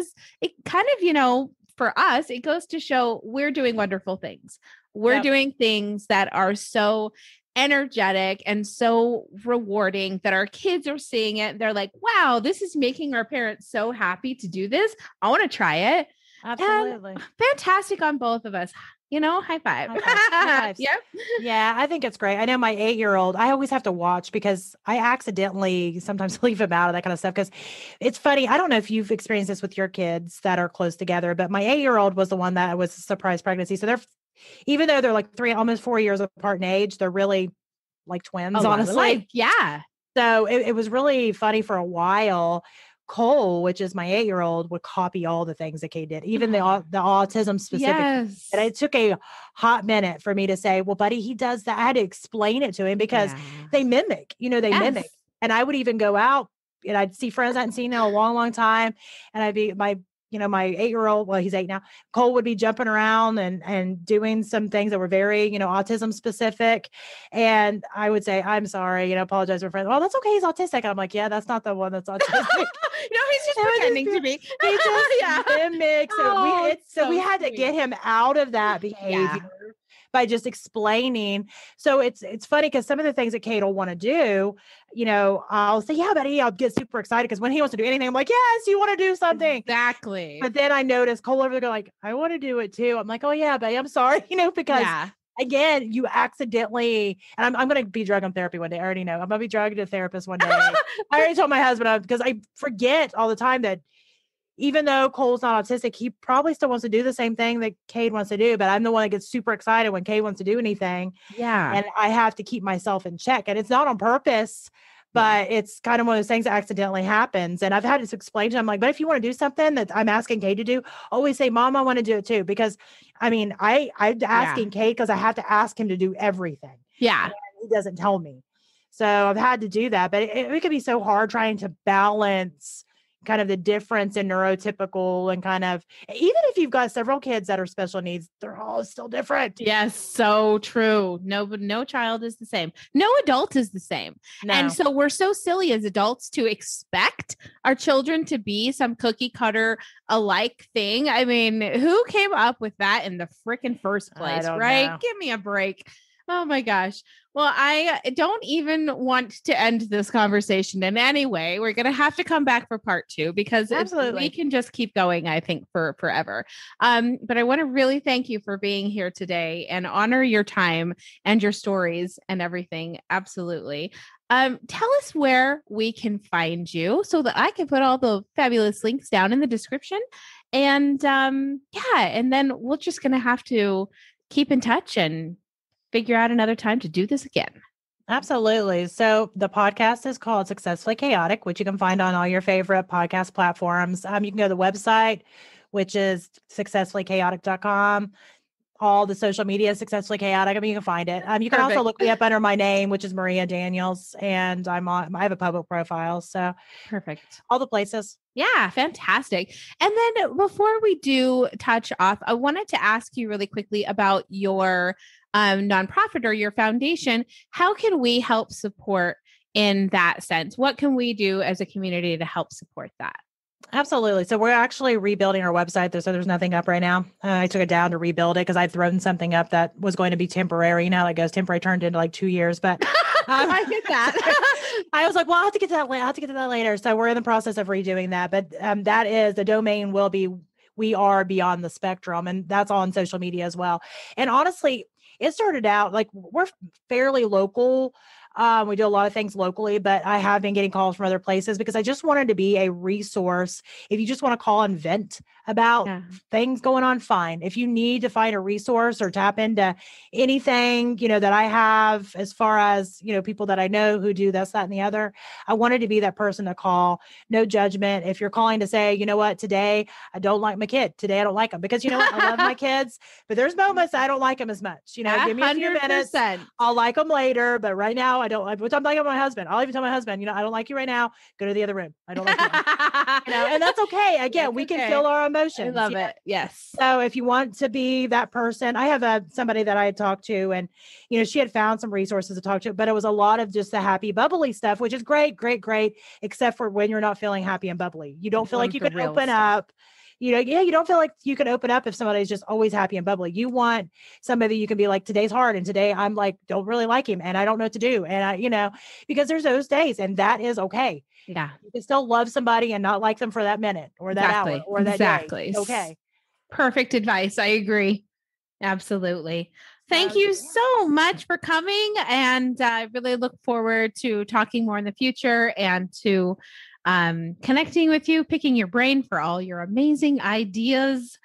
kind of, for us, it goes to show we're doing wonderful things. We're doing things that are so energetic and so rewarding that our kids are seeing it. They're like, wow, this is making our parents so happy to do this. I want to try it. Absolutely. And fantastic on both of us. High five. High fives. Yep. Yeah, I think it's great. I know my 8-year-old, I always have to watch because I accidentally sometimes leave him out of that kind of stuff. Because it's funny. I don't know if you've experienced this with your kids that are close together, but my 8-year-old was the one that was a surprise pregnancy. So even though they're like almost 4 years apart in age, they're really like twins, honestly. Yeah. So it was really funny for a while. Cole, which is my 8-year-old, would copy all the things that Kate did, even the autism specific. Yes. And it took a hot minute for me to say, well, buddy, he does that. I had to explain it to him because they mimic, mimic. And I would even go out and I'd see friends I hadn't seen in a long, long time. And I'd be my 8-year-old, well, he's 8 now. Cole would be jumping around and doing some things that were very, autism specific. And I would say, I'm sorry, apologize for friends. Well, that's okay. He's autistic. And I'm like, yeah, that's not the one that's autistic. He's just pretending to be. He just mimics. So we had to get him out of that behavior by just explaining. So it's funny because some of the things that Kate will want to do, I'll say, yeah, buddy, I'll get super excited because when he wants to do anything, I'm like, yes, you want to do something. Exactly. But then I noticed Cole over there go like, I want to do it too. I'm like, oh yeah, buddy, I'm sorry, because again, you accidentally, and I'm going to be drug on therapy one day. I already know I'm going to be drugged to a therapist one day. I already told my husband because I forget all the time that even though Cole's not autistic, he probably still wants to do the same thing that Cade wants to do. But I'm the one that gets super excited when Cade wants to do anything. Yeah. And I have to keep myself in check. And it's not on purpose, but it's kind of one of those things that accidentally happens. And I've had to explain to him, like, but if you want to do something that I'm asking Cade to do, always say, Mom, I want to do it too. Because I'm asking Cade because I have to ask him to do everything. Yeah. And he doesn't tell me. So I've had to do that. But it can be so hard trying to balance kind of the difference in neurotypical and kind of, even if you've got several kids that are special needs, they're all still different. Yes, so true. No child is the same. No adult is the same. No. And so we're so silly as adults to expect our children to be some cookie cutter alike thing. I mean, who came up with that in the freaking first place, right? Know. Give me a break. Oh my gosh. Well, I don't even want to end this conversation in any way. We're going to have to come back for part 2 because we can just keep going, I think, for forever. But I want to really thank you for being here today and honor your time and your stories and everything. Absolutely. Tell us where we can find you so that I can put all the fabulous links down in the description. And and then we're just going to have to keep in touch and figure out another time to do this again. Absolutely. So the podcast is called Successfully Chaotic, which you can find on all your favorite podcast platforms. You can go to the website, which is successfullychaotic.com. All the social media is Successfully Chaotic. I mean, you can find it. You can also look me up under my name, which is Maria Daniels, and I have a public profile. So perfect. All the places. Yeah, fantastic. And then before we do touch off, I wanted to ask you really quickly about your nonprofit or your foundation. How can we help support in that sense? What can we do as a community to help support that? Absolutely. So we're actually rebuilding our website. So there's nothing up right now. I took it down to rebuild it because I'd thrown something up that was going to be temporary. You know how it goes, temporary turned into like 2 years, but I get that. I was like, well, I'll have to get to that later. I'll have to get to that later. So we're in the process of redoing that, but that is, the domain will be, We Are Beyond the Spectrum. And that's on social media as well. And honestly, it started out like we're fairly local. We do a lot of things locally, but I have been getting calls from other places because I just wanted to be a resource. If you just want to call and vent about things going on, fine. If you need to find a resource or tap into anything, that I have as far as, people that I know who do this, that, and the other, I wanted to be that person to call. No judgment. If you're calling to say, you know what, today I don't like my kid. Today I don't like them because you know what, I love my kids, but there's moments I don't like them as much. Give me a few minutes. I'll like them later, but right now I don't like, which I'm like my husband. I'll even tell my husband, I don't like you right now. Go to the other room. I don't like you. And that's okay. Again, we can feel our emotions. I love it. Yes. So if you want to be that person, I have somebody that I had talked to, and, she had found some resources to talk to, but it was a lot of just the happy, bubbly stuff, which is great, great, great, except for when you're not feeling happy and bubbly. You don't feel like you can open up. You don't feel like you can open up if somebody's just always happy and bubbly. You want somebody you can be like, today's hard. And today I'm like, don't really like him. And I don't know what to do. And because there's those days, and that is okay. Yeah. You can still love somebody and not like them for that minute or that hour or that day. Okay. Perfect advice. I agree. Absolutely. Thank you so much for coming. And I really look forward to talking more in the future and to connecting with you, picking your brain for all your amazing ideas.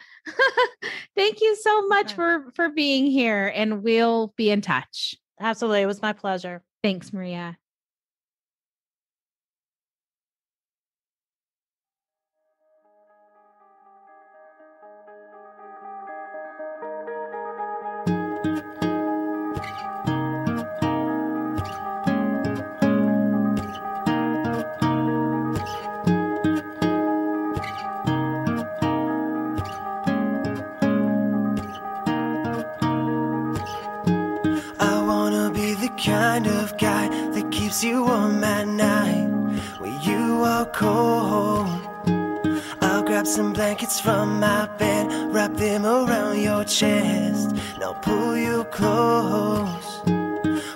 Thank you so much for being here, and we'll be in touch. Absolutely. It was my pleasure. Thanks, Maria. Kind of guy that keeps you warm at night when you are cold. I'll grab some blankets from my bed, wrap them around your chest, and I'll pull you close.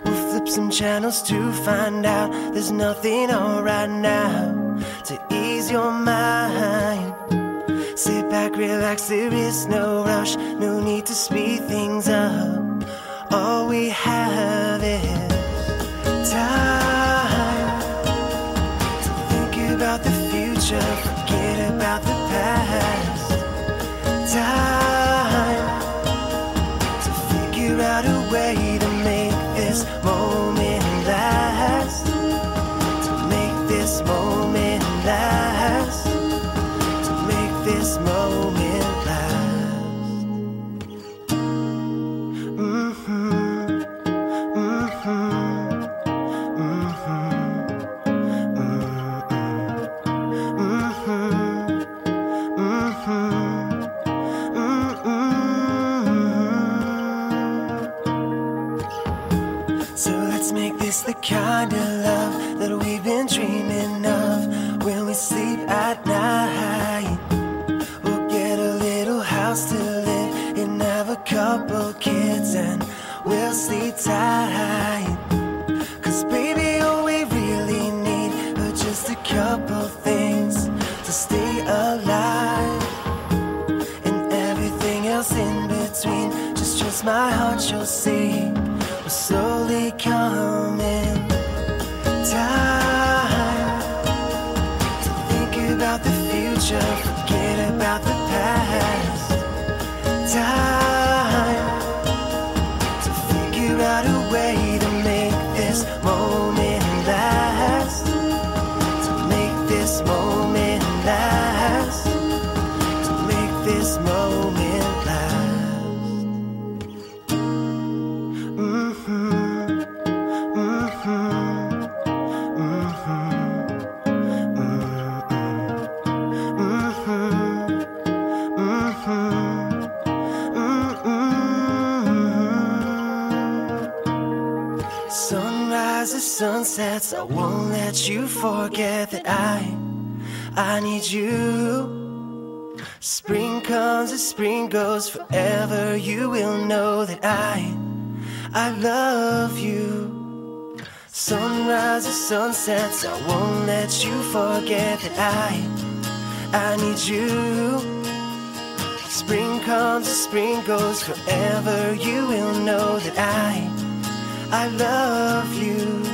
We'll flip some channels to find out there's nothing on right now to ease your mind. Sit back, relax, there is no rush, no need to speed things up. All we have is time to think about the future, forget about the past. Time to figure out a way to make this moment last. To make this moment last. To make this moment last. The kind of love that we've been dreaming of when we sleep at night. We'll get a little house to live in, have a couple kids, and we'll sleep tight. 'Cause baby, all we really need are just a couple things to stay alive, and everything else in between. Just trust my heart, you'll see. We're slowly coming. Time to think about the future, forget about the past. Time to figure out a way to make this moment last. To make this moment last. To make this moment last. Sunsets, I won't let you forget that I need you. Spring comes as spring goes, forever you will know that I love you. Sunrises, sunsets, I won't let you forget that I need you. Spring comes as spring goes, forever you will know that I love you.